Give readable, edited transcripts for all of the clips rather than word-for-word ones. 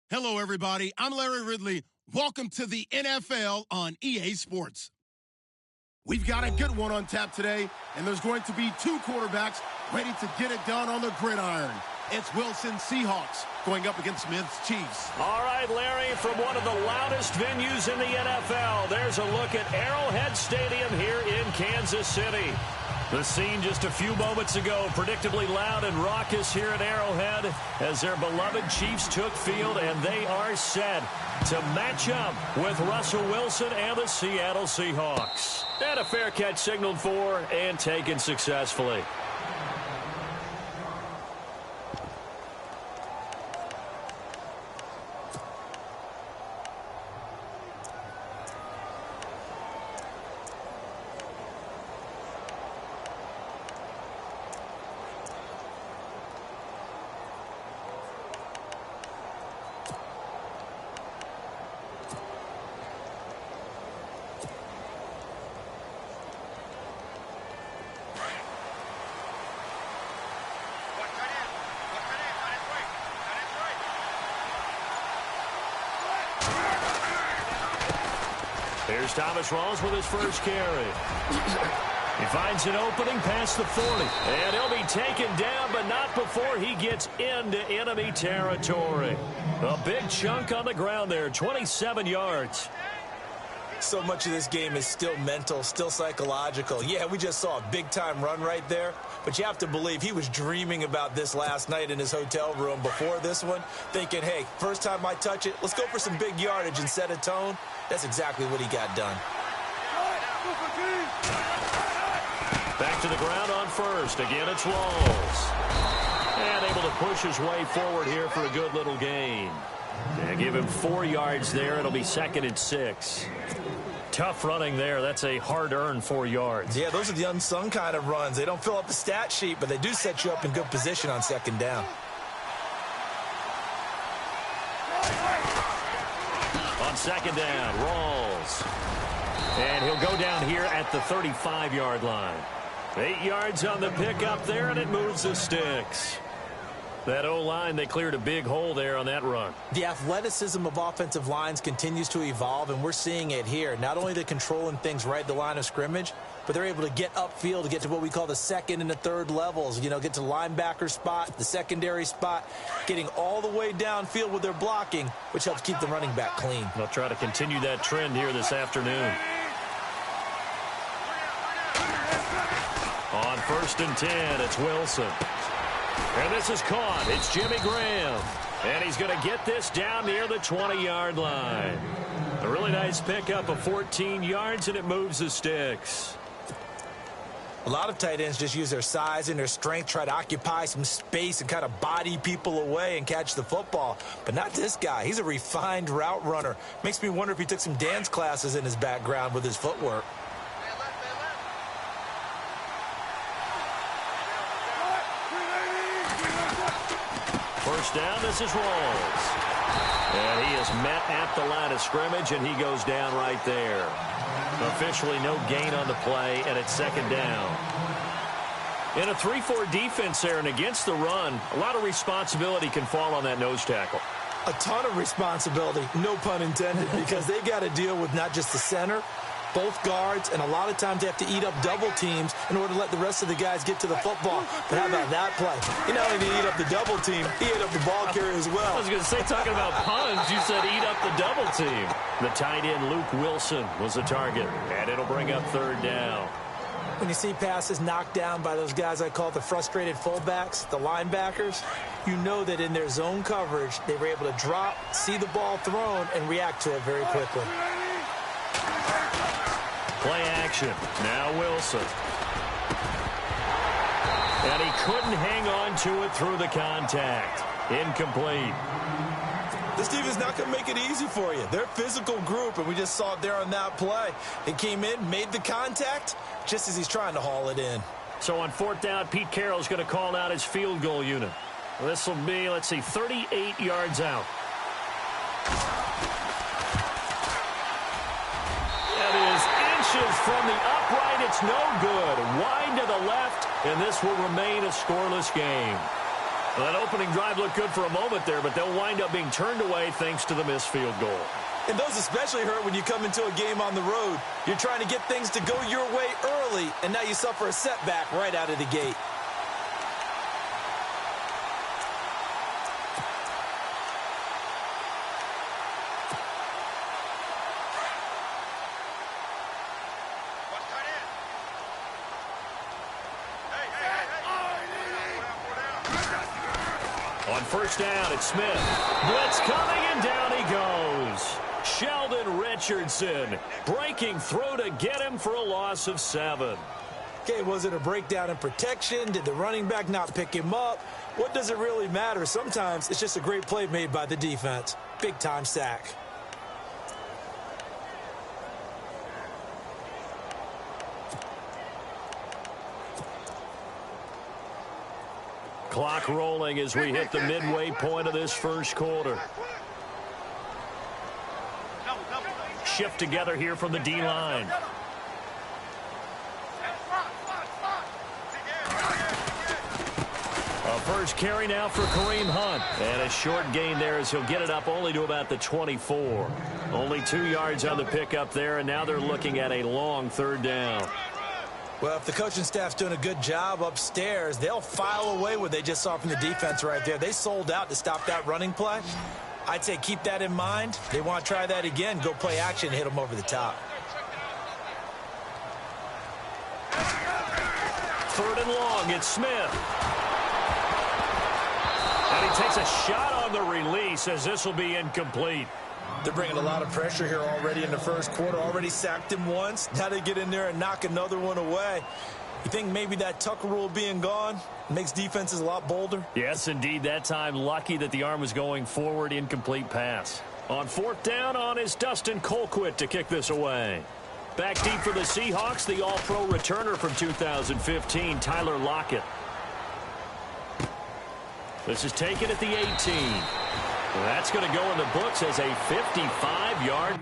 Hello, everybody. I'm Larry Ridley. Welcome to the NFL on EA Sports. We've got a good one on tap today, and there's going to be two quarterbacks ready to get it done on the gridiron. It's Wilson Seahawks going up against Smith's Chiefs. All right, Larry, from one of the loudest venues in the NFL, there's a look at Arrowhead Stadium here in Kansas City. The scene just a few moments ago, predictably loud and raucous here at Arrowhead as their beloved Chiefs took field, and they are set to match up with Russell Wilson and the Seattle Seahawks. And a fair catch signaled for and taken successfully. Here's Thomas Rawls with his first carry. He finds an opening past the 40. And he'll be taken down, but not before he gets into enemy territory. A big chunk on the ground there, 27 yards. So much of this game is still mental, still psychological. Yeah, we just saw a big-time run right there, but you have to believe he was dreaming about this last night in his hotel room before this one, thinking, hey, first time I touch it, let's go for some big yardage and set a tone. That's exactly what he got done. Back to the ground on first. Again, it's Rawls. And able to push his way forward here for a good little gain. And give him 4 yards there. It'll be 2nd and 6. Tough running there. That's a hard-earned 4 yards. Yeah, those are the unsung kind of runs. They don't fill up the stat sheet, but they do set you up in good position on 2nd down. On 2nd down, Rawls. And he'll go down here at the 35-yard line. 8 yards on the pickup there, and it moves the sticks. That O-line, they cleared a big hole there on that run. The athleticism of offensive lines continues to evolve, and we're seeing it here. Not only are they controlling things right at the line of scrimmage, but they're able to get upfield to get to what we call the 2nd and the 3rd levels. You know, get to the linebacker spot, the secondary spot, getting all the way downfield with their blocking, which helps keep the running back clean. They'll try to continue that trend here this afternoon. On 1st and 10, it's Wilson. And this is caught. It's Jimmy Graham. And he's going to get this down near the 20-yard line. A really nice pickup of 14 yards, and it moves the sticks. A lot of tight ends just use their size and their strength, try to occupy some space and kind of body people away and catch the football. But not this guy. He's a refined route runner. Makes me wonder if he took some dance classes in his background with his footwork. First down, this is Rawls. And he is met at the line of scrimmage, and he goes down right there. Officially no gain on the play, and it's 2nd down. In a 3-4 defense there, and against the run, a lot of responsibility can fall on that nose tackle. A ton of responsibility, no pun intended, because they got to deal with not just the center, both guards, and a lot of times they have to eat up double teams in order to let the rest of the guys get to the football. But how about that play? He not only did he eat up the double team, he ate up the ball carrier as well. I was going to say, talking about puns, you said eat up the double team. The tight end, Luke Wilson, was the target, and it'll bring up 3rd down. When you see passes knocked down by those guys I call the frustrated fullbacks, the linebackers, you know that in their zone coverage, they were able to drop, see the ball thrown, and react to it very quickly. Play action. Now Wilson. And he couldn't hang on to it through the contact. Incomplete. This team is not going to make it easy for you. They're a physical group, and we just saw it there on that play. He came in, made the contact, just as he's trying to haul it in. So on 4th down, Pete Carroll's going to call out his field goal unit. This will be, let's see, 38 yards out. That is inches from the upright. It's no good. Wide to the left, and this will remain a scoreless game. Well, that opening drive looked good for a moment there, but they'll wind up being turned away thanks to the missed field goal. And those especially hurt when you come into a game on the road. You're trying to get things to go your way early, and now you suffer a setback right out of the gate. On first down, it's Smith. Blitz coming, and down he goes. Sheldon Richardson breaking through to get him for a loss of 7. Okay, was it a breakdown in protection? Did the running back not pick him up? What does it really matter? Sometimes it's just a great play made by the defense. Big-time sack. Clock rolling as we hit the midway point of this first quarter. Shift together here from the D-line. A first carry now for Kareem Hunt. And a short gain there as he'll get it up only to about the 24. Only 2 yards on the pickup there, and now they're looking at a long third down. Well, if the coaching staff's doing a good job upstairs, they'll file away what they just saw from the defense right there. They sold out to stop that running play. I'd say keep that in mind. They want to try that again, go play action, hit them over the top. Third and long, it's Smith. And he takes a shot on the release as this will be incomplete. They're bringing a lot of pressure here already in the first quarter. Already sacked him once. Now they get in there and knock another one away. You think maybe that Tucker rule being gone makes defenses a lot bolder? Yes, indeed. That time, lucky that the arm was going forward. Incomplete pass. On fourth down on is Dustin Colquitt to kick this away. Back deep for the Seahawks, the All-Pro returner from 2015, Tyler Lockett. This is taken at the 18. That's going to go in the books as a 55-yard.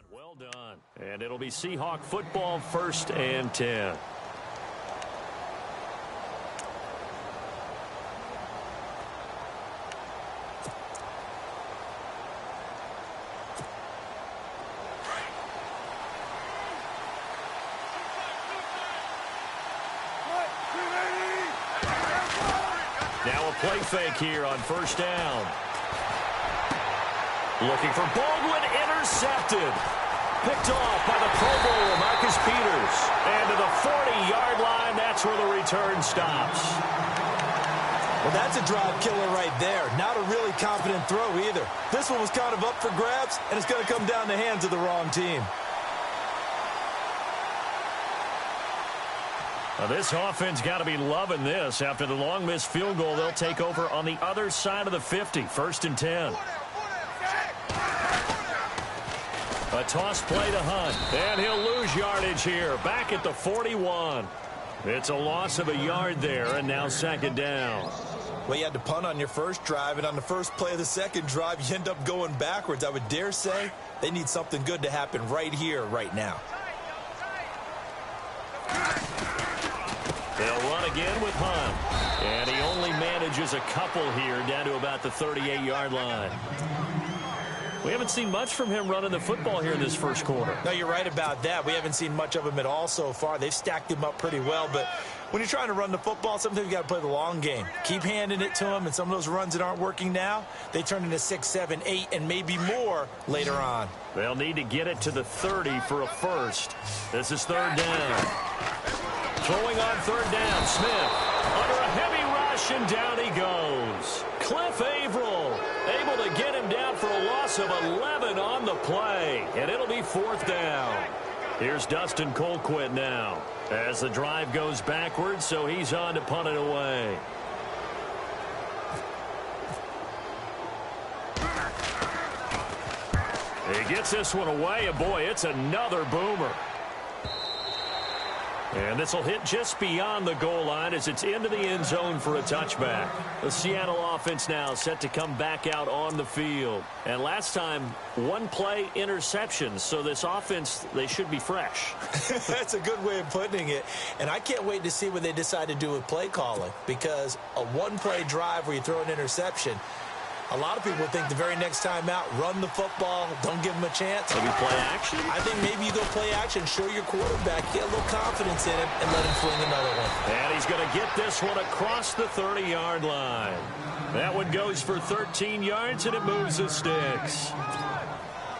Well done. And it'll be Seahawk football, 1st and 10. Now a play fake here on first down. Looking for Baldwin, intercepted. Picked off by the Pro Bowler, Marcus Peters. And to the 40-yard line, that's where the return stops. Well, that's a drive killer right there. Not a really confident throw either. This one was kind of up for grabs, and it's going to come down the hands of the wrong team. Now, this offense got to be loving this. After the long missed field goal, they'll take over on the other side of the 50, 1st and 10. A toss play to Hunt, and he'll lose yardage here, back at the 41. It's a loss of a yard there, and now 2nd down. Well, you had to punt on your first drive, and on the first play of the second drive, you end up going backwards. I would dare say they need something good to happen right here, right now. They'll run again with Hunt, and he only manages a couple here down to about the 38-yard line. We haven't seen much from him running the football here in this first quarter. No, you're right about that. We haven't seen much of him at all so far. They've stacked him up pretty well, but when you're trying to run the football, sometimes you got to play the long game. Keep handing it to him, and some of those runs that aren't working now, they turn into 6, 7, 8, and maybe more later on. They'll need to get it to the 30 for a first. This is 3rd down. Throwing on 3rd down, Smith under a heavy rush, and down he goes. Cliff Averill able to get him down for a loss of 11 on the play, and it'll be 4th down. Here's Dustin Colquitt now as the drive goes backwards, so he's on to punt it away. He gets this one away, and boy, it's another boomer. And this will hit just beyond the goal line as it's into the end zone for a touchback. The Seattle offense now set to come back out on the field. And last time, one play interception. So this offense, they should be fresh. That's a good way of putting it. And I can't wait to see what they decide to do with play calling. Because a one-play drive where you throw an interception, a lot of people think the very next time out, run the football, don't give him a chance. Maybe play action? I think maybe you go play action, show your quarterback, get a little confidence in him, and let him fling another one. And he's going to get this one across the 30-yard line. That one goes for 13 yards, and it moves the sticks.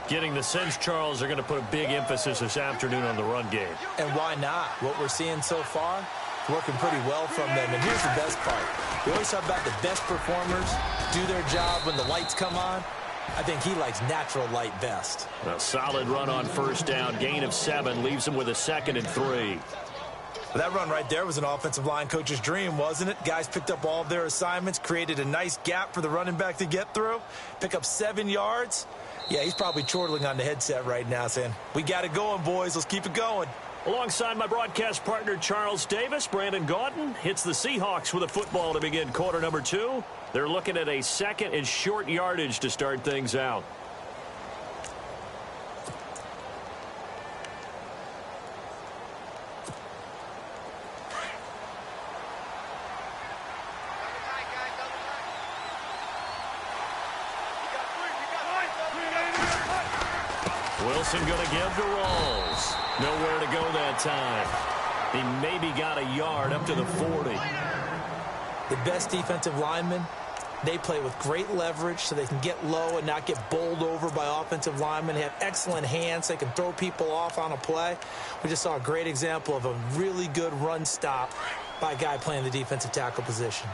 Getting the sense, Charles, they're going to put a big emphasis this afternoon on the run game. And why not? What we're seeing so far, working pretty well from them. And here's the best part. We always talk about the best performers do their job when the lights come on. I think he likes natural light best. A solid run on first down. Gain of 7 leaves him with a 2nd and 3. Well, that run right there was an offensive line coach's dream, wasn't it? Guys picked up all of their assignments, created a nice gap for the running back to get through, pick up 7 yards. Yeah, he's probably chortling on the headset right now saying, we got it going, boys. Let's keep it going. Alongside my broadcast partner, Charles Davis, Brandon Gaudin hits the Seahawks with a football to begin quarter number 2. They're looking at a 2nd and short yardage to start things out. Wilson going to give to Rawls. Nowhere to go that time. He maybe got a yard up to the 40. The best defensive linemen, they play with great leverage so they can get low and not get bowled over by offensive linemen. They have excellent hands. They can throw people off on a play. We just saw a great example of a really good run stop by a guy playing the defensive tackle position.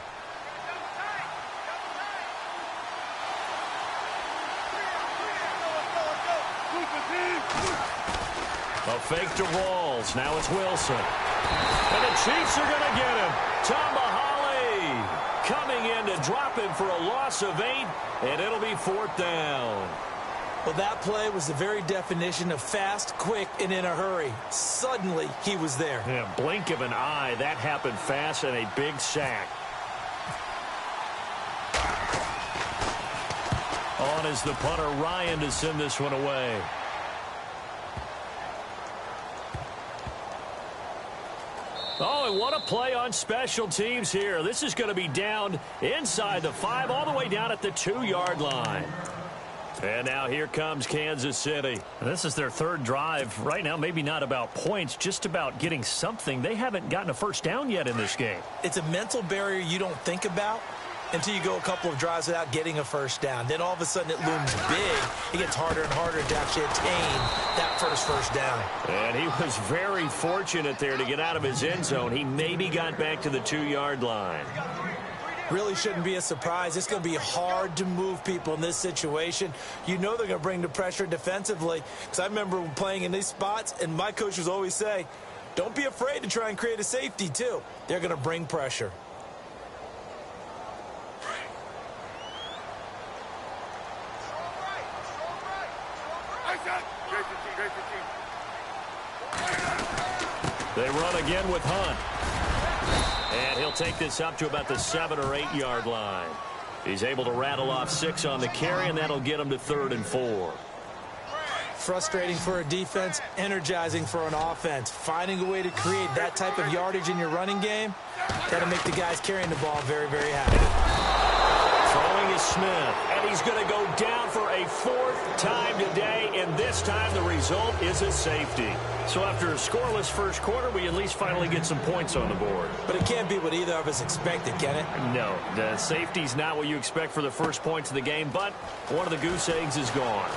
A fake to Rawls. Now it's Wilson. And the Chiefs are going to get him. Tomahali coming in to drop him for a loss of 8, and it'll be 4th down. Well, that play was the very definition of fast, quick, and in a hurry. Suddenly, he was there. Yeah, blink of an eye. That happened fast and a big sack. On is the punter, Ryan, to send this one away. Oh, and what a play on special teams here. This is going to be down inside the 5, all the way down at the 2-yard line. And now here comes Kansas City. This is their 3rd drive. Right now, maybe not about points, just about getting something. They haven't gotten a first down yet in this game. It's a mental barrier you don't think about until you go a couple of drives without getting a first down. Then all of a sudden it looms big. It gets harder and harder to actually attain that first down. And he was very fortunate there to get out of his end zone. He maybe got back to the 2-yard line. Really shouldn't be a surprise. It's going to be hard to move people in this situation. You know they're going to bring the pressure defensively. Because I remember playing in these spots, and my coaches always say, don't be afraid to try and create a safety, too. They're going to bring pressure. They run again with Hunt. And he'll take this up to about the 7 or 8 yard line. He's able to rattle off 6 on the carry, and that'll get him to 3rd and 4. Frustrating for a defense, energizing for an offense. Finding a way to create that type of yardage in your running game, that'll make the guys carrying the ball very, very happy. Throwing is Smith, and he's going to go down for a 4th time today, and this time the result is a safety. So after a scoreless first quarter, we at least finally get some points on the board. But it can't be what either of us expected, can it? No, the safety's not what you expect for the first points of the game, but one of the goose eggs is gone.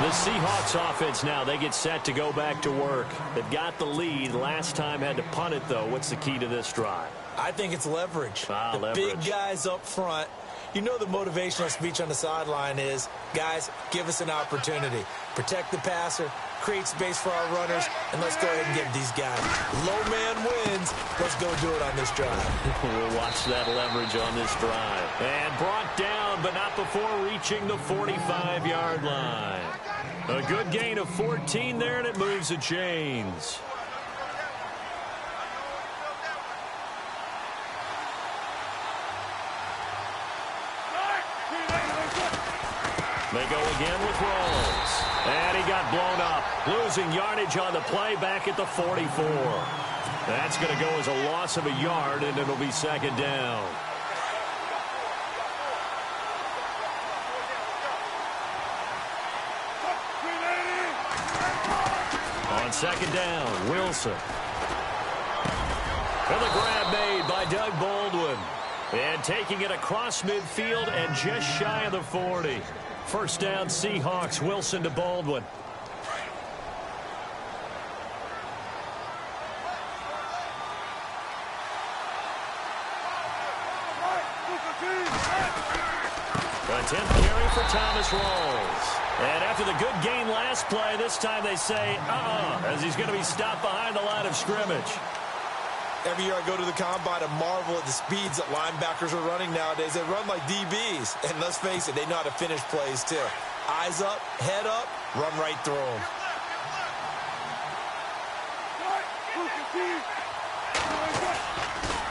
The Seahawks offense now, they get set to go back to work. They've got the lead. Last time had to punt it, though. What's the key to this drive? I think it's leverage. Leverage. Big guys up front, You know the motivational speech on the sideline is, guys, give us an opportunity. Protect the passer, create space for our runners, and let's go ahead and give these guys. Low man wins. Let's go do it on this drive. We'll watch that leverage on this drive. And brought down, but not before reaching the 45-yard line. A good gain of 14 there, and it moves the chains. They go again with Rolls. And he got blown up. Losing yardage on the play back at the 44. That's going to go as a loss of a yard, and it'll be second down. On second down, Wilson. And the grab made by Doug Baldwin. And taking it across midfield and just shy of the 40. First down, Seahawks. Wilson to Baldwin. A 10th carry for Thomas Rawls. And after the good gain last play, this time they say, as he's going to be stopped behind the line of scrimmage. Every year I go to the combine and marvel at the speeds that linebackers are running nowadays. They run like DBs. And let's face it, they know how to finish plays too. Eyes up, head up, run right through them.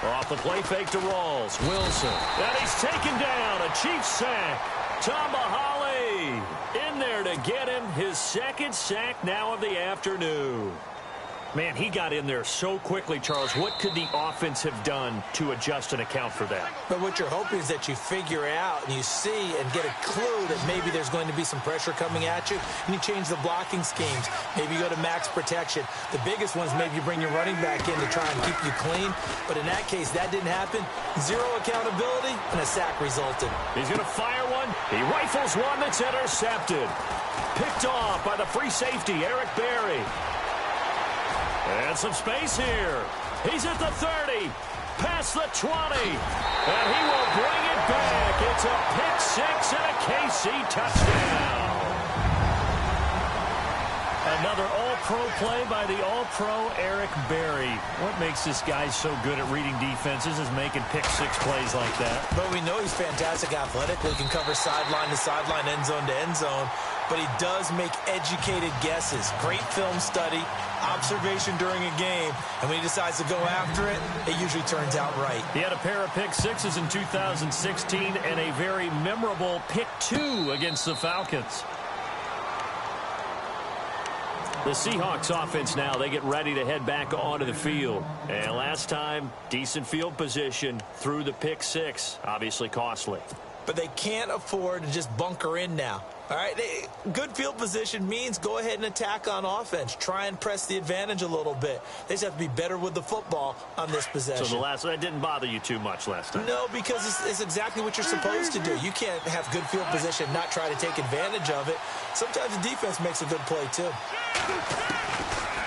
Off the play fake to Rawls. Wilson. And he's taken down. A Chiefs sack. Tomahali in there to get him his second sack now of the afternoon. Man, he got in there so quickly, Charles. What could the offense have done to adjust and account for that? But what you're hoping is that you figure out and you see and get a clue that maybe there's going to be some pressure coming at you, and you change the blocking schemes. Maybe you go to max protection. The biggest one is maybe you bring your running back in to try and keep you clean. But in that case, that didn't happen. Zero accountability, and a sack resulted. He's going to fire one. He rifles one that's intercepted. Picked off by the free safety, Eric Berry. And some space here. He's at the 30, past the 20, and he will bring it back. It's a pick six and a KC touchdown. Another all-pro play by the all-pro Eric Berry. What makes this guy so good at reading defenses is making pick six plays like that. But we know he's fantastic athletically. He can cover sideline to sideline, end zone to end zone. But he does make educated guesses. Great film study, observation during a game. And when he decides to go after it, it usually turns out right. He had a pair of pick sixes in 2016 and a very memorable pick two against the Falcons. The Seahawks offense now, they get ready to head back onto the field. And last time, decent field position through the pick six. Obviously costly. But they can't afford to just bunker in now. All right, good field position means go ahead and attack on offense. Try and press the advantage a little bit. They just have to be better with the football on this possession. So that didn't bother you too much last time? No, because it's exactly what you're supposed to do. You can't have good field position and not try to take advantage of it. Sometimes the defense makes a good play too.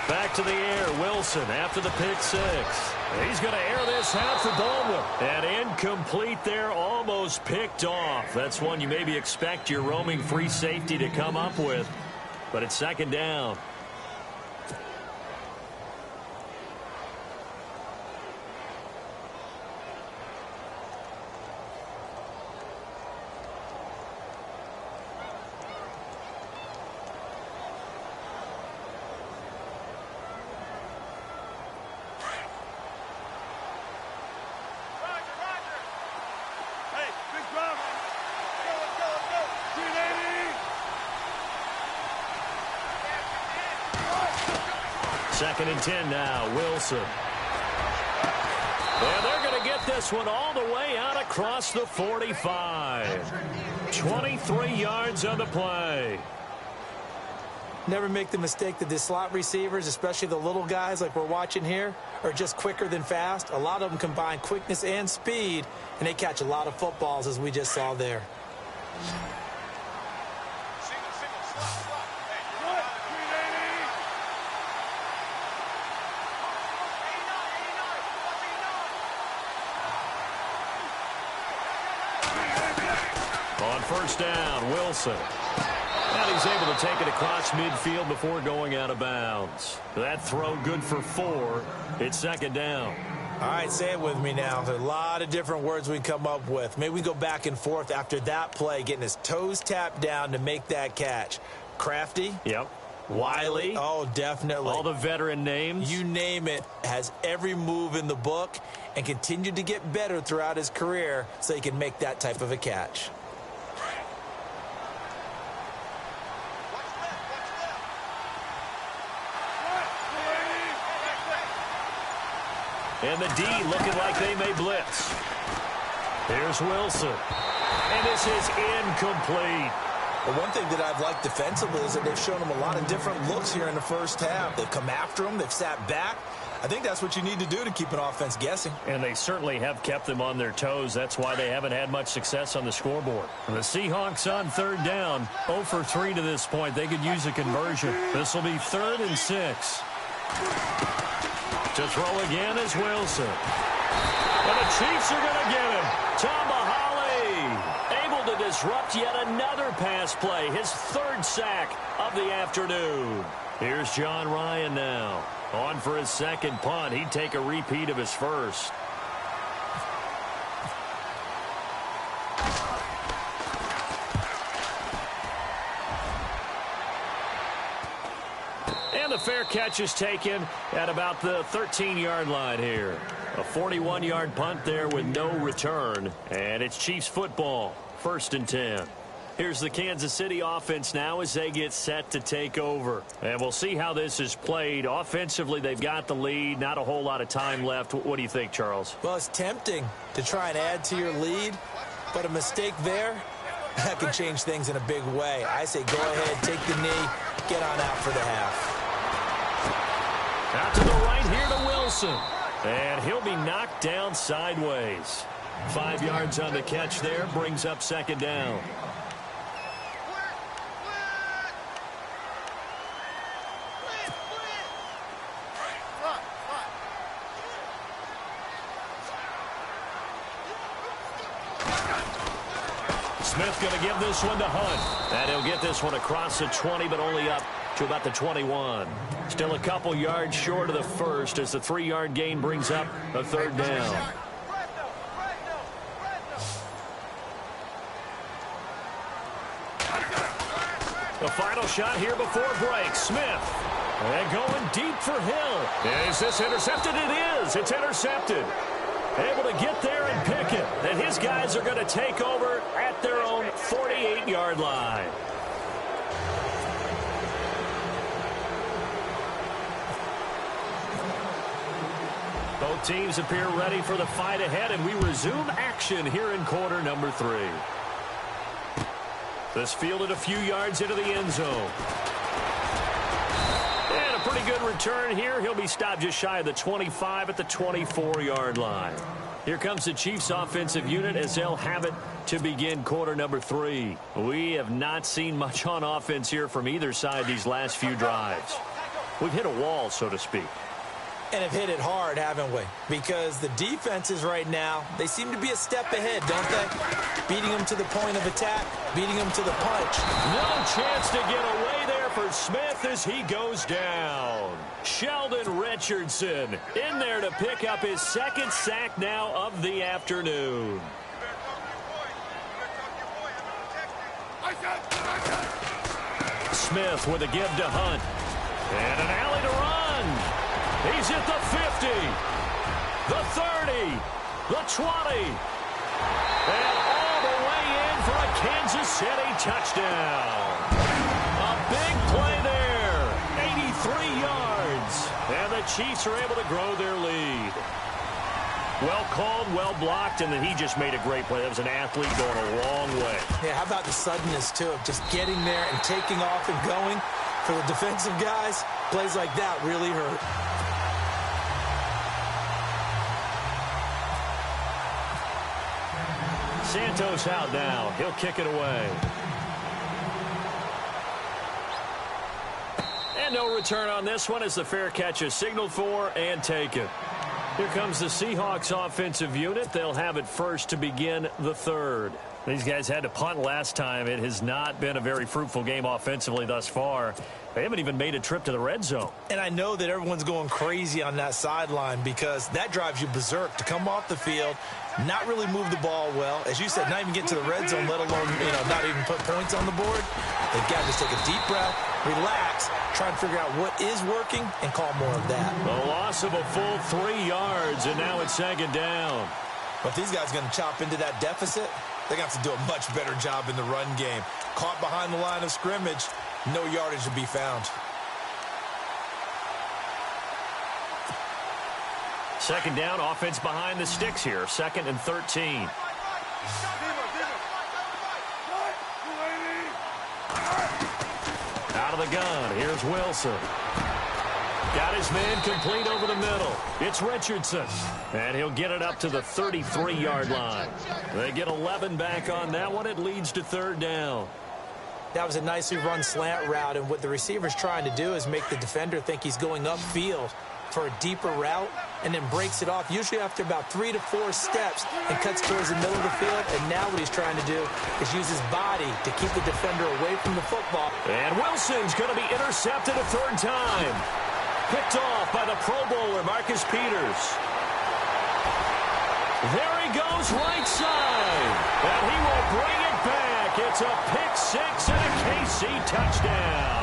Back to the air, Wilson after the pick six. He's going to air this out for Baldwin. And incomplete there, almost picked off. That's one you maybe expect your roaming free safety to come up with. But it's second down. Second and 10 now, Wilson. And they're going to get this one all the way out across the 45. 23 yards on the play. Never make the mistake that the slot receivers, especially the little guys like we're watching here, are just quicker than fast. A lot of them combine quickness and speed, and they catch a lot of footballs, as we just saw there. On first down, Wilson. And he's able to take it across midfield before going out of bounds. That throw good for 4. It's second down. All right, say it with me now. There's a lot of different words we come up with. Maybe we go back and forth after that play, getting his toes tapped down to make that catch. Crafty? Yep. Wiley? Oh, definitely. All the veteran names? You name it. Has every move in the book and continued to get better throughout his career so he can make that type of a catch. And the D looking like they may blitz. Here's Wilson. And this is incomplete. Well, one thing that I've liked defensively is that they've shown him a lot of different looks here in the first half. They've come after him. They've sat back. I think that's what you need to do to keep an offense guessing. And they certainly have kept them on their toes. That's why they haven't had much success on the scoreboard. And the Seahawks on third down, 0 for 3 to this point. They could use a conversion. This will be 3rd and 6. To throw again is Wilson. And the Chiefs are going to get him. Tomahawk able to disrupt yet another pass play. His 3rd sack of the afternoon. Here's John Ryan now. On for his 2nd punt. He'd take a repeat of his 1st. And the fair catch is taken at about the 13-yard line here. A 41-yard punt there with no return. And it's Chiefs football. 1st and 10. Here's the Kansas City offense now as they get set to take over. And we'll see how this is played. Offensively, they've got the lead. Not a whole lot of time left. What do you think, Charles? Well, it's tempting to try and add to your lead, but a mistake there, that can change things in a big way. I say go ahead, take the knee, get on out for the half. Out to the right here to Wilson. And he'll be knocked down sideways. 5 yards on the catch there, brings up 2nd down. Smith going to give this one to Hunt. And he'll get this one across the 20, but only up to about the 21. Still a couple yards short of the 1st as the 3-yard gain brings up a 3rd down. The final shot here before break. Smith. And going deep for Hill. Is this intercepted? It is. It's intercepted. Able to get there and pick it. And his guys are going to take over at their own 48-yard line. Both teams appear ready for the fight ahead, and we resume action here in quarter number 3. This fielded a few yards into the end zone. And a pretty good return here. He'll be stopped just shy of the 25 at the 24-yard line. Here comes the Chiefs offensive unit as they'll have it to begin quarter number 3. We have not seen much on offense here from either side these last few drives. We've hit a wall, so to speak. And have hit it hard, haven't we? Because the defenses right now, they seem to be a step ahead, don't they? Beating them to the point of attack, beating them to the punch. No chance to get away there for Smith as he goes down. Sheldon Richardson in there to pick up his 2nd sack now of the afternoon. Smith with a give to Hunt. And an alley to run. He's at the 50, the 30, the 20, and all the way in for a Kansas City touchdown. A big play there, 83 yards, and the Chiefs are able to grow their lead. Well called, well blocked, and then he just made a great play. That was an athlete going a long way. Yeah, how about the suddenness, too, of just getting there and taking off and going? For the defensive guys, plays like that really hurt. Santos out now. He'll kick it away. And no return on this one as the fair catch is signaled for and taken. Here comes the Seahawks offensive unit. They'll have it first to begin the 3rd. These guys had to punt last time. It has not been a very fruitful game offensively thus far. They haven't even made a trip to the red zone. And I know that everyone's going crazy on that sideline because that drives you berserk to come off the field, not really move the ball well. As you said, not even get to the red zone, let alone, not even put points on the board. They've got to just take a deep breath, relax, try and figure out what is working, and call more of that. A loss of a full 3 yards, and now it's second down. But if these guys are going to chop into that deficit, they're going to have to do a much better job in the run game. Caught behind the line of scrimmage, no yardage to be found. Second down, offense behind the sticks here. 2nd and 13. Out of the gun, here's Wilson. Got his man complete over the middle. It's Richardson. And he'll get it up to the 33-yard line. They get 11 back on that one. It leads to 3rd down. That was a nicely run slant route, and what the receiver's trying to do is make the defender think he's going upfield for a deeper route and then breaks it off, usually after about 3 to 4 steps, and cuts towards the middle of the field. And now what he's trying to do is use his body to keep the defender away from the football. And Wilson's going to be intercepted a 3rd time. Picked off by the Pro Bowler, Marcus Peters. There he goes, right side. And he will bring it back. It's a pick-6 and a KC touchdown.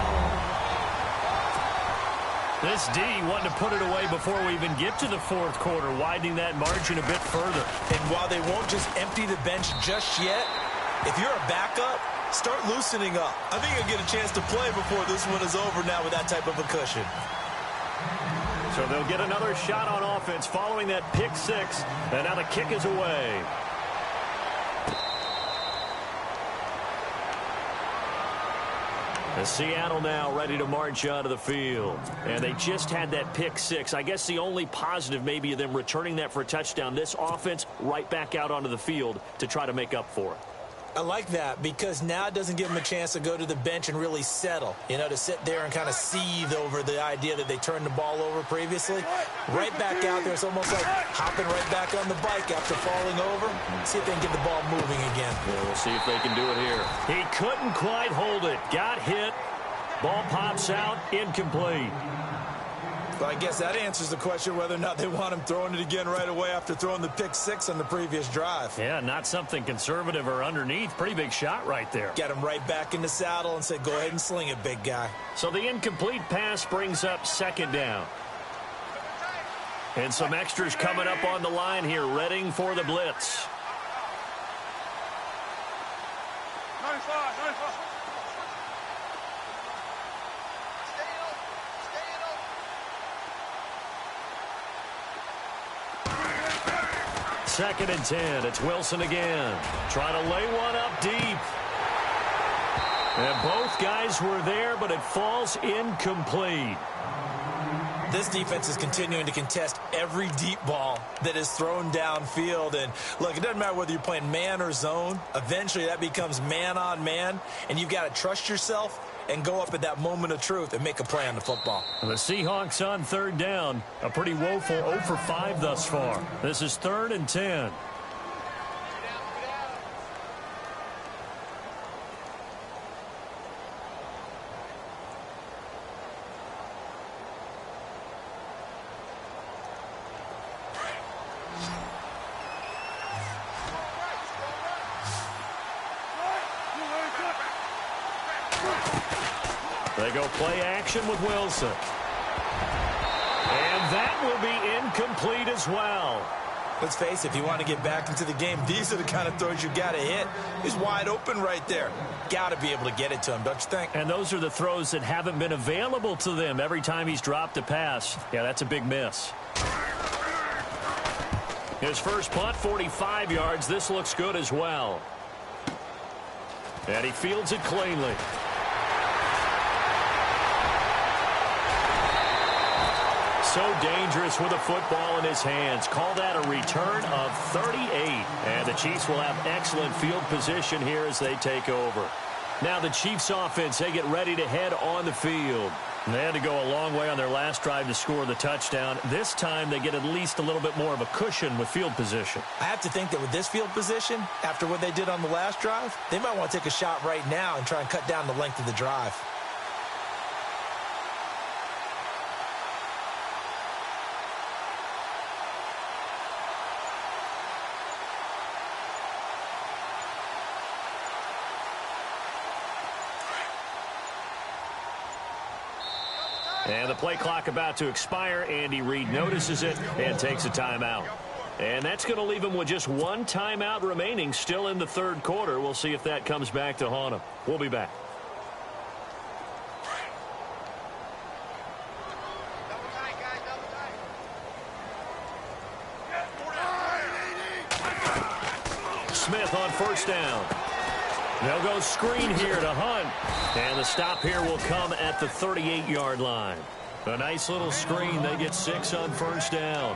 This D wanting to put it away before we even get to the 4th quarter, widening that margin a bit further. And while they won't just empty the bench just yet, if you're a backup, start loosening up. I think you'll get a chance to play before this one is over now with that type of a cushion. So they'll get another shot on offense following that pick-6, and now the kick is away. And Seattle now ready to march out of the field. And they just had that pick-6. I guess the only positive maybe of them returning that for a touchdown. This offense right back out onto the field to try to make up for it. I like that because now it doesn't give them a chance to go to the bench and really settle, to sit there and kind of seethe over the idea that they turned the ball over previously. Right back out there, it's almost like hopping right back on the bike after falling over. See if they can get the ball moving again. Yeah, we'll see if they can do it here. He couldn't quite hold it. Got hit. Ball pops out. Incomplete. Well, I guess that answers the question whether or not they want him throwing it again right away after throwing the pick-6 on the previous drive. Yeah, not something conservative or underneath. Pretty big shot right there. Get him right back in the saddle and say, go ahead and sling it, big guy. So the incomplete pass brings up 2nd down. And some extras coming up on the line here, readying for the blitz. 2nd and 10. It's Wilson again. Trying to lay one up deep. And both guys were there, but it falls incomplete. This defense is continuing to contest every deep ball that is thrown downfield. And, look, it doesn't matter whether you're playing man or zone. Eventually, that becomes man-on-man, and you've got to trust yourself and go up at that moment of truth and make a play on the football. The Seahawks on 3rd down. A pretty woeful 0 for 5 thus far. This is 3rd and 10. They go play action with Wilson. And that will be incomplete as well. Let's face it, if you want to get back into the game, these are the kind of throws you got to hit. He's wide open right there. Got to be able to get it to him, don't you think? And those are the throws that haven't been available to them every time he's dropped a pass. Yeah, that's a big miss. His first punt, 45 yards. This looks good as well. And he fields it cleanly. So dangerous with a football in his hands. Call that a return of 38. And the Chiefs will have excellent field position here as they take over. Now the Chiefs offense, they get ready to head on the field. They had to go a long way on their last drive to score the touchdown. This time they get at least a little bit more of a cushion with field position. I have to think that with this field position, after what they did on the last drive, they might want to take a shot right now and try and cut down the length of the drive. And the play clock about to expire. Andy Reid notices it and takes a timeout. And that's going to leave him with just one timeout remaining still in the third quarter. We'll see if that comes back to haunt him. We'll be back. Smith on first down. They'll go screen here to Hunt. And the stop here will come at the 38-yard line. A nice little screen. They get 6 on first down.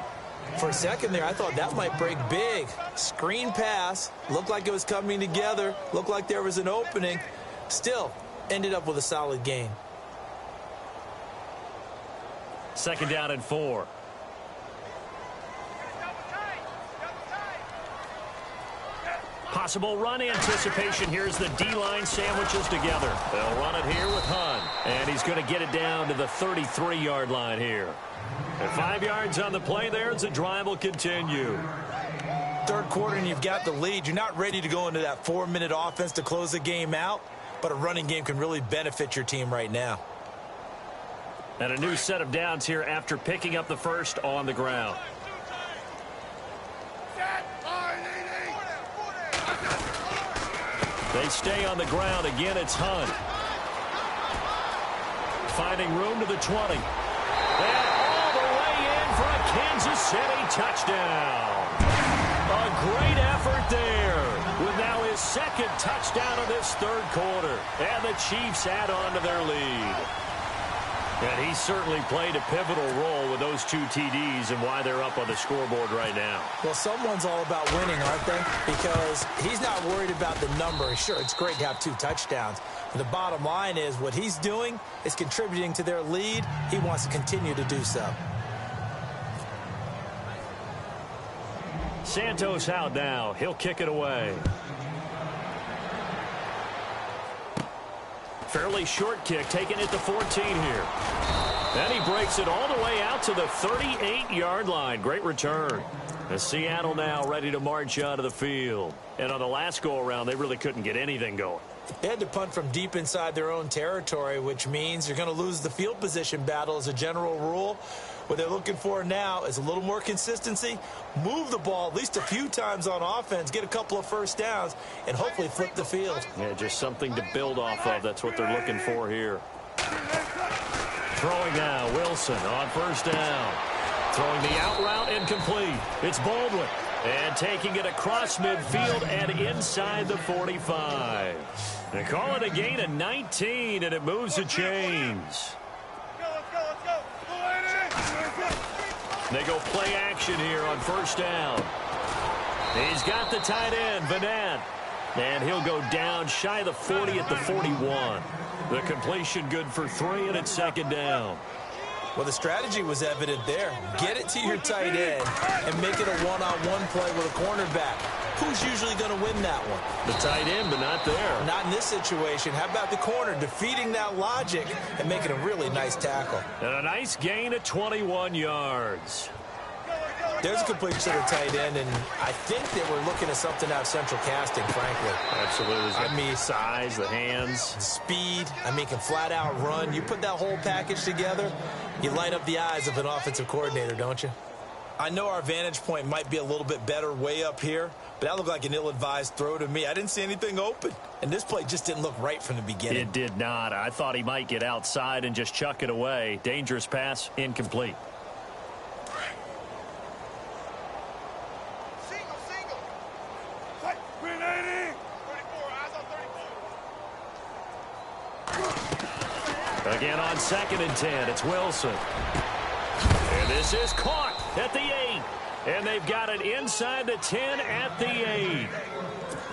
For a second there, I thought that might break big. Screen pass. Looked like it was coming together. Looked like there was an opening. Still, ended up with a solid gain. Second down and 4. Possible run anticipation. Here's the D-line sandwiches together. They'll run it here with Hunt. And he's going to get it down to the 33-yard line here. And 5 yards on the play there as the drive will continue. Third quarter and you've got the lead. You're not ready to go into that 4-minute offense to close the game out. But a running game can really benefit your team right now. And a new set of downs here after picking up the first on the ground. They stay on the ground. Again, it's Hunt. Finding room to the 20. And all the way in for a Kansas City touchdown. A great effort there with now his second touchdown of this third quarter. And the Chiefs add on to their lead. And he certainly played a pivotal role with those 2 TDs and why they're up on the scoreboard right now. Well, someone's all about winning, aren't they? Because he's not worried about the number. Sure, it's great to have 2 touchdowns. But the bottom line is what he's doing is contributing to their lead. He wants to continue to do so. Santos out now. He'll kick it away. Fairly short kick, taking it to 14 here. Then he breaks it all the way out to the 38-yard line. Great return. And Seattle now ready to march out of the field. And on the last go-around, they really couldn't get anything going. They had to punt from deep inside their own territory, which means you're going to lose the field position battle as a general rule. What they're looking for now is a little more consistency, move the ball at least a few times on offense, get a couple of first downs, and hopefully flip the field. Yeah, just something to build off of. That's what they're looking for here. Throwing now, Wilson on first down. Throwing the out route incomplete. It's Baldwin. And taking it across midfield and inside the 45. They call it a gain of 19, and it moves the chains. They go play action here on first down. He's got the tight end, Vanette. And he'll go down shy of the 40 at the 41. The completion good for 3, and it's second down. Well, the strategy was evident there. Get it to your tight end and make it a one-on-one play with a cornerback. Who's usually going to win that one? The tight end, but not there. Not in this situation. How about the corner defeating that logic and making a really nice tackle? And a nice gain of 21 yards. There's a completion to the tight end, and I think they were looking at something out of central casting, frankly. Absolutely. I mean, size, the hands. Speed. I mean, can flat out run. You put that whole package together, you light up the eyes of an offensive coordinator, don't you? I know our vantage point might be a little bit better way up here, but that looked like an ill-advised throw to me. I didn't see anything open, and this play just didn't look right from the beginning. It did not. I thought he might get outside and just chuck it away. Dangerous pass, incomplete. Again on 2nd and 10, it's Wilson. And this is caught at the 8. And they've got it inside the 10 at the 8.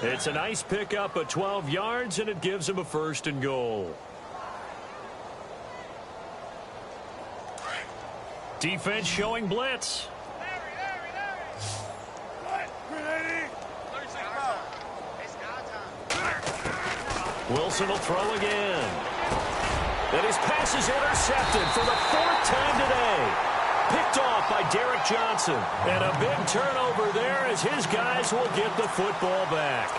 It's a nice pickup of 12 yards, and it gives them a 1st and goal. Defense showing blitz. Wilson will throw again. And his pass is intercepted for the 4th time today. Picked off by Derek Johnson. And a big turnover there as his guys will get the football back.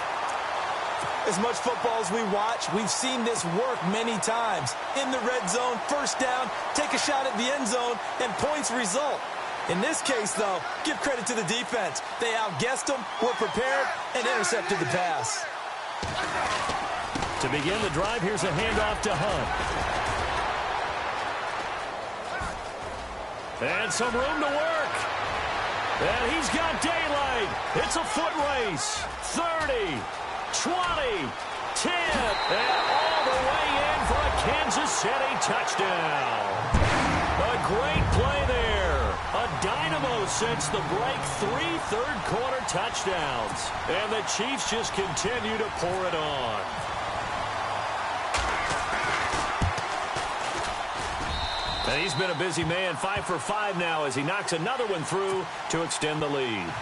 As much football as we watch, we've seen this work many times. In the red zone, first down, take a shot at the end zone, and points result. In this case, though, give credit to the defense. They outguessed them, were prepared, and intercepted the pass. To begin the drive, here's a handoff to Hunt. And some room to work. And he's got daylight. It's a foot race. 30, 20, 10, and all the way in for a Kansas City touchdown. A great play there. A dynamo since the break. 3 third-quarter touchdowns. And the Chiefs just continue to pour it on. And he's been a busy man, 5 for 5 now as he knocks another one through to extend the lead.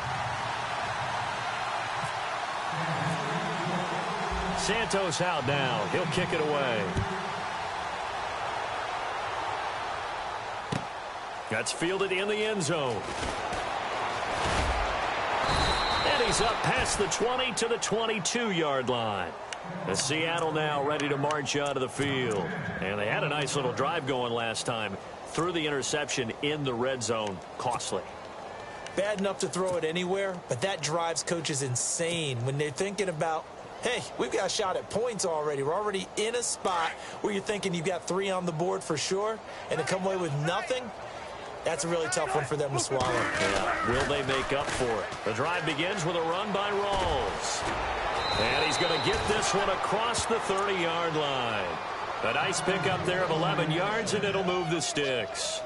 Santos out now. He'll kick it away. That's fielded in the end zone. And he's up past the 20 to the 22-yard line. And Seattle now ready to march out of the field. And they had a nice little drive going last time. Threw the interception in the red zone. Costly. Bad enough to throw it anywhere, but that drives coaches insane when they're thinking about, hey, we've got a shot at points already. We're already in a spot where you're thinking you've got 3 on the board for sure, and to come away with nothing, that's a really tough one for them to swallow. Yeah. Will they make up for it? The drive begins with a run by Rawls. And he's going to get this one across the 30-yard line. A nice pickup there of 11 yards, and it'll move the sticks.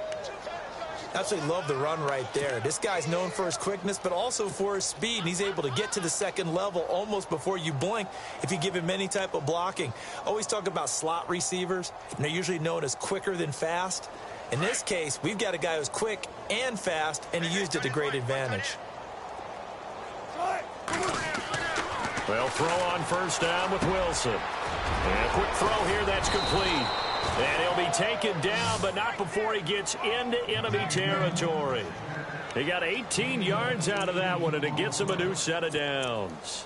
Absolutely love the run right there. This guy's known for his quickness, but also for his speed. And he's able to get to the second level almost before you blink if you give him any type of blocking. Always talk about slot receivers, and they're usually known as quicker than fast. In this case, we've got a guy who's quick and fast, and he used it to great advantage. They'll throw on first down with Wilson. And a quick throw here, that's complete. And he'll be taken down, but not before he gets into enemy territory. He got 18 yards out of that one, and it gets him a new set of downs.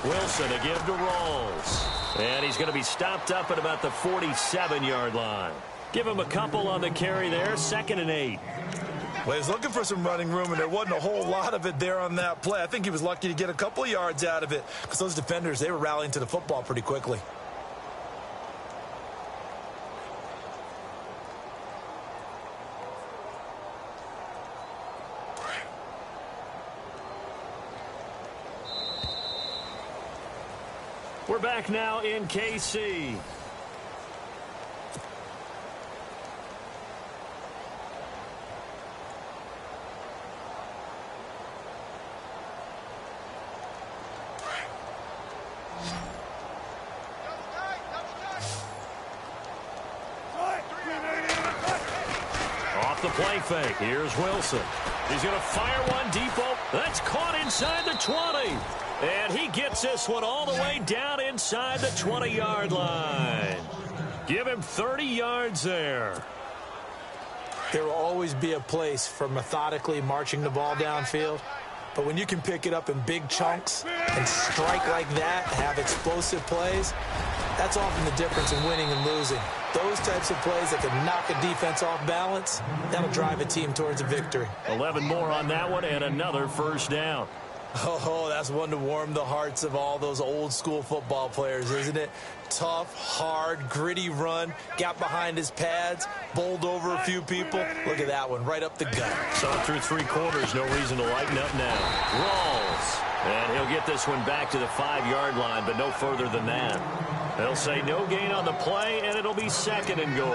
Wilson to give to Rawls. And he's going to be stopped up at about the 47-yard line. Give him a couple on the carry there, 2nd and 8. Well, he's looking for some running room, and there wasn't a whole lot of it there on that play. I think he was lucky to get a couple of yards out of it because those defenders, they were rallying to the football pretty quickly. We're back now in KC. Off the play fake. Here's Wilson. He's going to fire one deep. That's caught inside the 20. And he gets this one all the way down inside the 20-yard line. Give him 30 yards there. There will always be a place for methodically marching the ball downfield. But when you can pick it up in big chunks and strike like that, have explosive plays, that's often the difference in winning and losing. Those types of plays that can knock a defense off balance, that'll drive a team towards a victory. 11 more on that one and another first down. Oh, that's one to warm the hearts of all those old-school football players, isn't it? Tough, hard, gritty run, got behind his pads, bowled over a few people. Look at that one, right up the gut. So through 3 quarters, no reason to lighten up now. Rawls. And he'll get this one back to the 5-yard line, but no further than that. They'll say no gain on the play, and it'll be 2nd and goal.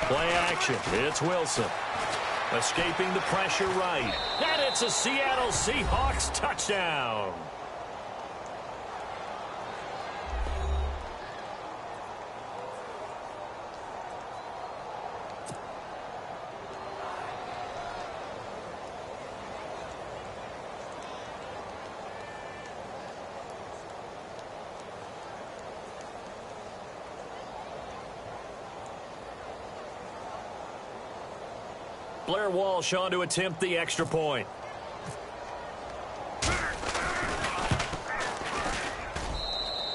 Play action. It's Wilson. Escaping the pressure right. And it's a Seattle Seahawks touchdown. Blair Walsh on to attempt the extra point.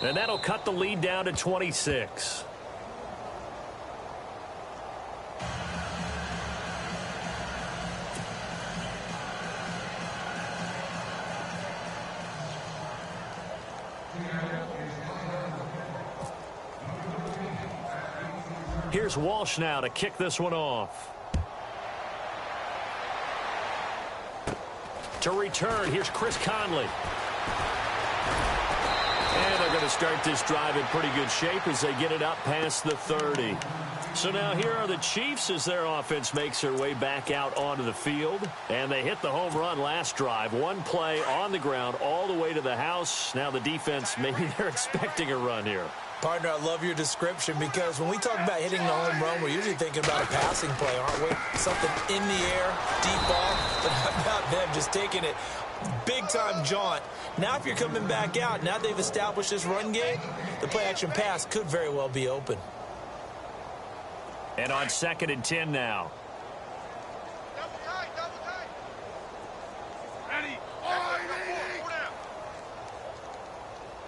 And that'll cut the lead down to 26. Here's Walsh now to kick this one off. To return, here's Chris Conley. And they're going to start this drive in pretty good shape as they get it up past the 30. So now here are the Chiefs as their offense makes their way back out onto the field. And they hit the home run last drive. One play on the ground all the way to the house. Now the defense, maybe they're expecting a run here. Partner, I love your description because when we talk about hitting the home run, we're usually thinking about a passing play, aren't we? Something in the air, deep ball, but how about them just taking it big-time jaunt. Now if you're coming back out, now they've established this run game, the play-action pass could very well be open. And on 2nd and 10 now. Double tight. Ready.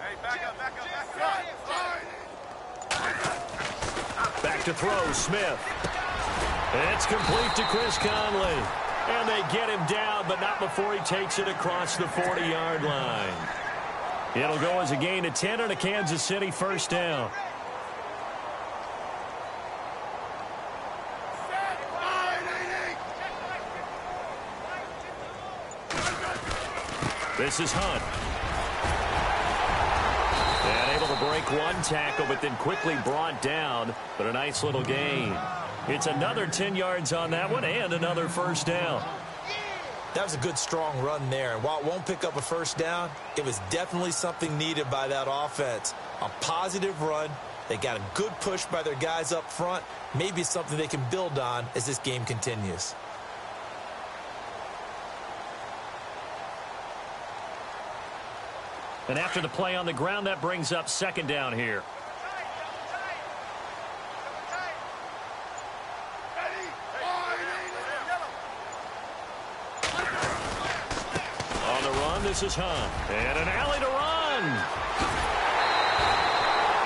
Hey, back up. Back to throw, Smith. It's complete to Chris Conley. And they get him down, but not before he takes it across the 40-yard line. It'll go as a gain of 10 and a Kansas City first down. This is Hunt. And able to break one tackle, but then quickly brought down. But a nice little gain. It's another 10 yards on that one and another first down. That was a good, strong run there. And while it won't pick up a first down, it was definitely something needed by that offense. A positive run. They got a good push by their guys up front. Maybe something they can build on as this game continues. And after the play on the ground, that brings up 2nd down here. On the run, this is Hunt. And an alley to run.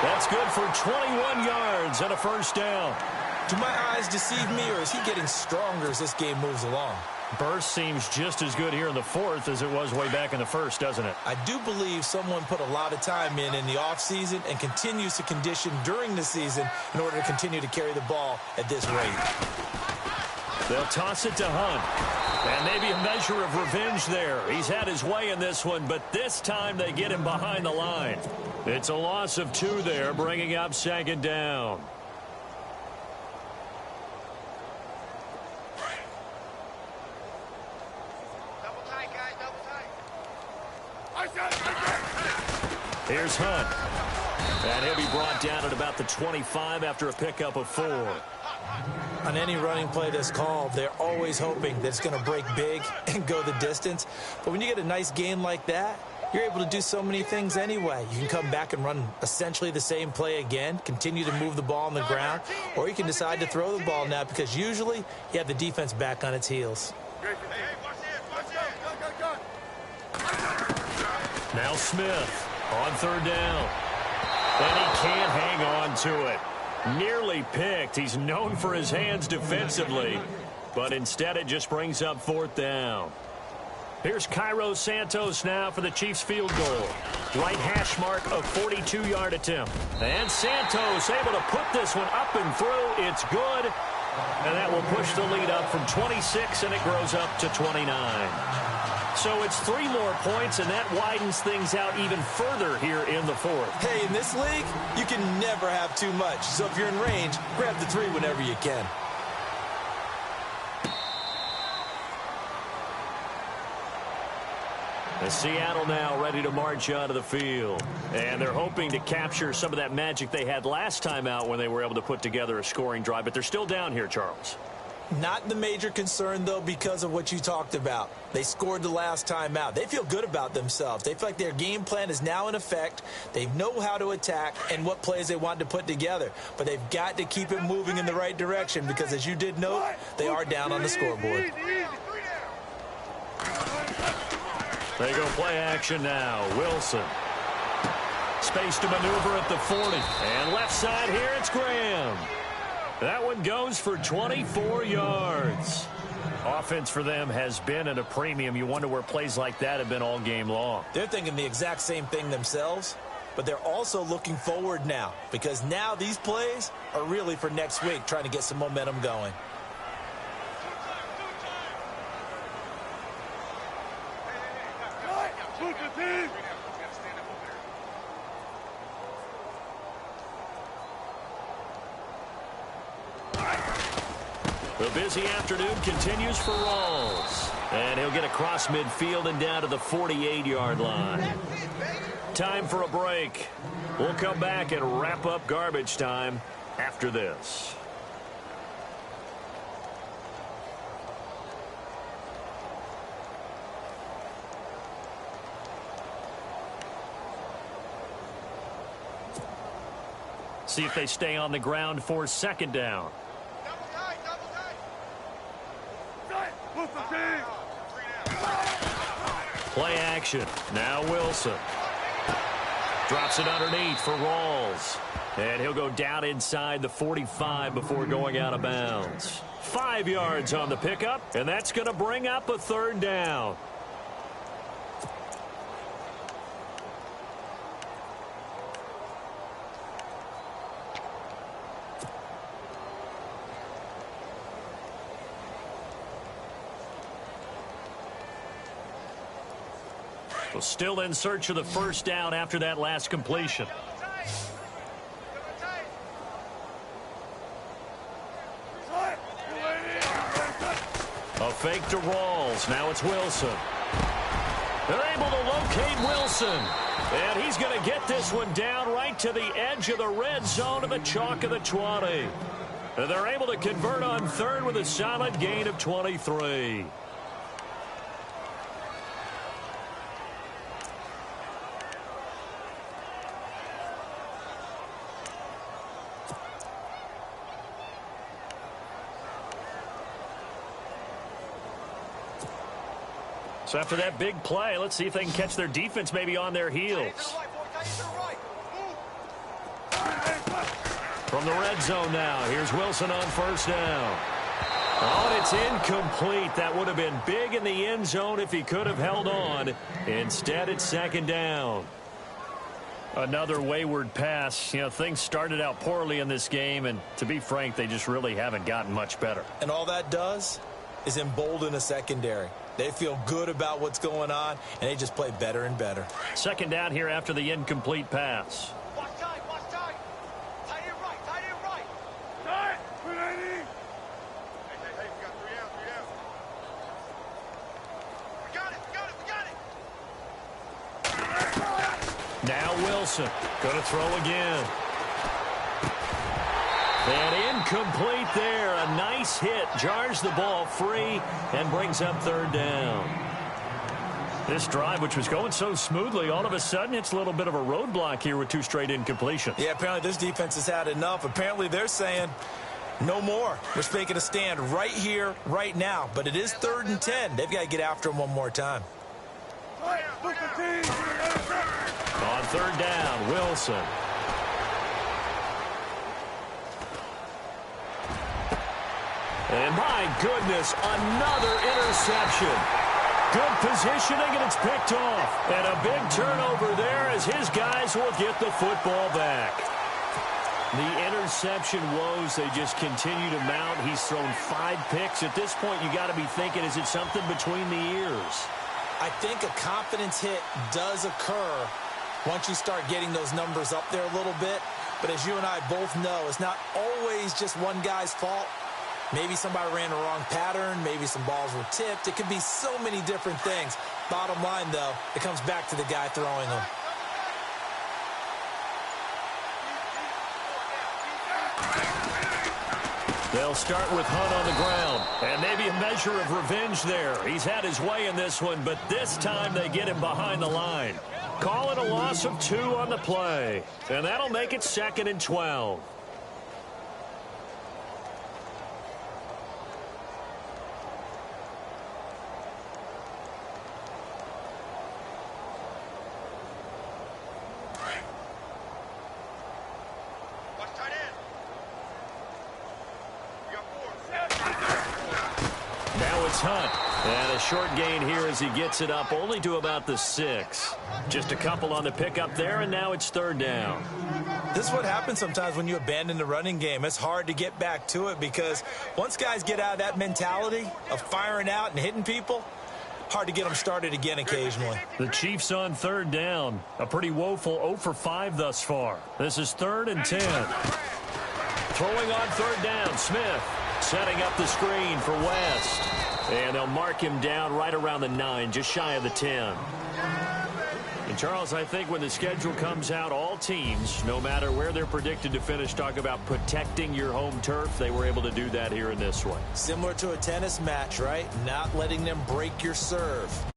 That's good for 21 yards and a first down. Do my eyes deceive me, or is he getting stronger as this game moves along? Burst seems just as good here in the 4th as it was way back in the 1st, doesn't it? I do believe someone put a lot of time in the offseason and continues to condition during the season in order to continue to carry the ball at this rate. They'll toss it to Hunt. And maybe a measure of revenge there. He's had his way in this one, but this time they get him behind the line. It's a loss of 2 there, bringing up 2nd down. Here's Hunt. And he'll be brought down at about the 25 after a pickup of 4. On any running play that's called, they're always hoping that it's going to break big and go the distance. But when you get a nice gain like that, you're able to do so many things anyway. You can come back and run essentially the same play again, continue to move the ball on the ground, or you can decide to throw the ball now because usually you have the defense back on its heels. Now Smith on 3rd down. And he can't hang on to it. Nearly picked. He's known for his hands defensively. but instead it just brings up fourth down. Here's Cairo Santos now for the Chiefs field goal. Right hash mark of 42-yard attempt. And Santos able to put this one up and through. It's good. And that will push the lead up from 26, and it grows up to 29. So it's 3 more points, and that widens things out even further here in the fourth. Hey, in this league, you can never have too much. So if you're in range, grab the 3 whenever you can. The Seattle now ready to march onto the field. And they're hoping to capture some of that magic they had last time out when they were able to put together a scoring drive. But they're still down here, Charles. Not the major concern, though, because of what you talked about. They scored the last time out. They feel good about themselves. They feel like their game plan is now in effect. They know how to attack and what plays they want to put together. But they've got to keep it moving in the right direction because, as you did note, they are down on the scoreboard. They go play action now. Wilson. Space to maneuver at the 40. And left side here, it's Graham. That one goes for 24 yards. Offense for them has been at a premium. You wonder where plays like that have been all game long. They're thinking the exact same thing themselves, but they're also looking forward now because now these plays are really for next week, trying to get some momentum going. The busy afternoon continues for Rawls. And he'll get across midfield and down to the 48-yard line. Time for a break. We'll come back and wrap up garbage time after this. See if they stay on the ground for second down. Play action. Now Wilson. Drops it underneath for Rawls. And he'll go down inside the 45 before going out of bounds. 5 yards on the pickup, and that's going to bring up a third down. Well, still in search of the first down after that last completion. A fake to Rawls. Now it's Wilson. They're able to locate Wilson. And he's going to get this one down right to the edge of the red zone of the chalk of the 20. And they're able to convert on third with a solid gain of 23. So after that big play, let's see if they can catch their defense maybe on their heels. From the red zone now, here's Wilson on first down. Oh, and it's incomplete. That would have been big in the end zone if he could have held on. Instead, it's second down. Another wayward pass. You know, things started out poorly in this game, and to be frank, they just really haven't gotten much better. And all that does is embolden a secondary. They feel good about what's going on, and they just play better and better. Second down here after the incomplete pass. Watch tight, watch tight. Tight end right, tight end right. Tight, 380. Hey, we got 3 out, 3 out. We got it. Now Wilson, going to throw again. And incomplete there. A nice hit. Jars the ball free and brings up third down. This drive, which was going so smoothly, all of a sudden it's a little bit of a roadblock here with 2 straight incompletions. Yeah, apparently this defense has had enough. Apparently they're saying no more. We're making a stand right here, right now. But it is 3rd and 10. They've got to get after him one more time. On third down, Wilson. And my goodness, another interception. Good positioning, and it's picked off. And a big turnover there as his guys will get the football back. The interception woes, they just continue to mount. He's thrown 5 picks. At this point, you got to be thinking, is it something between the ears? I think a confidence hit does occur once you start getting those numbers up there a little bit. But as you and I both know, it's not always just one guy's fault. Maybe somebody ran the wrong pattern. Maybe some balls were tipped. It could be so many different things. Bottom line, though, it comes back to the guy throwing them. They'll start with Hunt on the ground. And maybe a measure of revenge there. He's had his way in this one, but this time they get him behind the line. Call it a loss of 2 on the play. And that'll make it 2nd and 12. Hunt. And a short gain here as he gets it up only to about the 6. Just a couple on the pickup there, and now it's 3rd down. This is what happens sometimes when you abandon the running game. It's hard to get back to it because once guys get out of that mentality of firing out and hitting people, hard to get them started again occasionally. The Chiefs on 3rd down. A pretty woeful 0 for 5 thus far. This is 3rd and 10. Throwing on 3rd down, Smith setting up the screen for West. And they'll mark him down right around the 9, just shy of the 10. And, Charles, I think when the schedule comes out, all teams, no matter where they're predicted to finish, talk about protecting your home turf. They were able to do that here in this one. Similar to a tennis match, right? Not letting them break your serve.